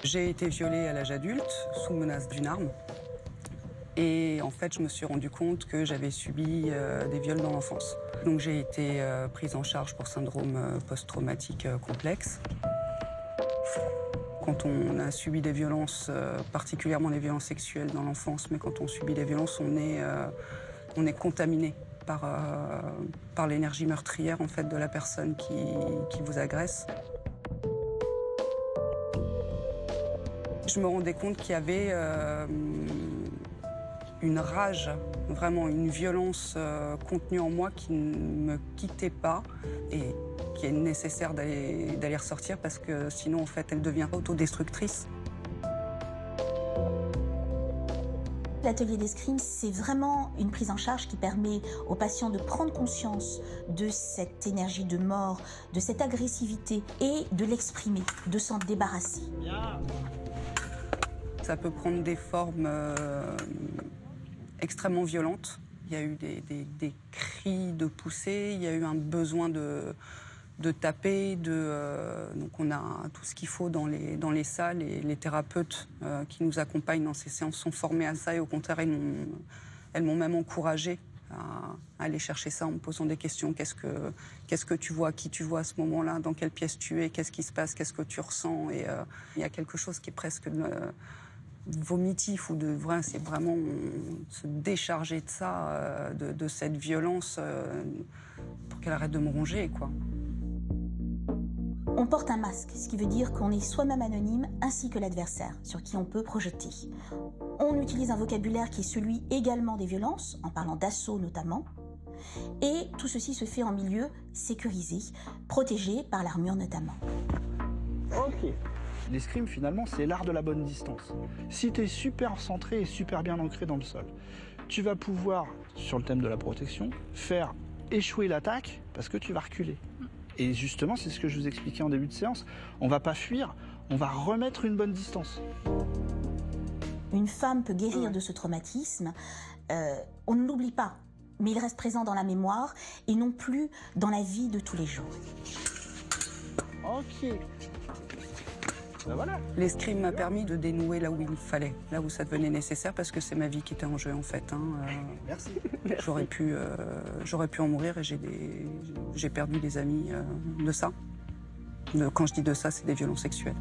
J'ai été violée à l'âge adulte, sous menace d'une arme. Et en fait, je me suis rendu compte que j'avais subi des viols dans l'enfance. Donc j'ai été prise en charge pour syndrome post-traumatique complexe. Quand on a subi des violences, particulièrement des violences sexuelles dans l'enfance, mais quand on subit des violences, on est contaminé par l'énergie meurtrière en fait, de la personne qui vous agresse. Je me rendais compte qu'il y avait une rage, vraiment une violence contenue en moi qui ne me quittait pas et qui est nécessaire d'aller ressortir parce que sinon, en fait, elle devient autodestructrice. L'atelier d'escrime, c'est vraiment une prise en charge qui permet aux patients de prendre conscience de cette énergie de mort, de cette agressivité et de l'exprimer, de s'en débarrasser. Ça peut prendre des formes extrêmement violentes. Il y a eu des cris de poussée, il y a eu un besoin de taper. Donc on a tout ce qu'il faut dans les salles et les thérapeutes qui nous accompagnent dans ces séances sont formés à ça et au contraire, elles m'ont même encouragée à aller chercher ça en me posant des questions. Qu'est-ce que tu vois, qui tu vois à ce moment-là, dans quelle pièce tu es, qu'est-ce qui se passe, qu'est-ce que tu ressens. Et il y a quelque chose qui est presque vomitif ou c'est vraiment se décharger de ça, de cette violence pour qu'elle arrête de me ronger, quoi. On porte un masque, ce qui veut dire qu'on est soi-même anonyme ainsi que l'adversaire sur qui on peut projeter. On utilise un vocabulaire qui est celui également des violences, en parlant d'assaut notamment. Et tout ceci se fait en milieu sécurisé, protégé par l'armure notamment. Ok. L'escrime, finalement, c'est l'art de la bonne distance. Si tu es super centré et super bien ancré dans le sol, tu vas pouvoir, sur le thème de la protection, faire échouer l'attaque parce que tu vas reculer. Et justement, c'est ce que je vous expliquais en début de séance. On ne va pas fuir, on va remettre une bonne distance. Une femme peut guérir de ce traumatisme. On ne l'oublie pas, mais il reste présent dans la mémoire et non plus dans la vie de tous les jours. Ok. Ben voilà. L'escrime m'a permis de dénouer là où il fallait, là où ça devenait nécessaire, parce que c'est ma vie qui était en jeu, en fait. Merci. J'aurais pu en mourir et j'ai perdu des amis de ça. Quand je dis de ça, c'est des violences sexuelles.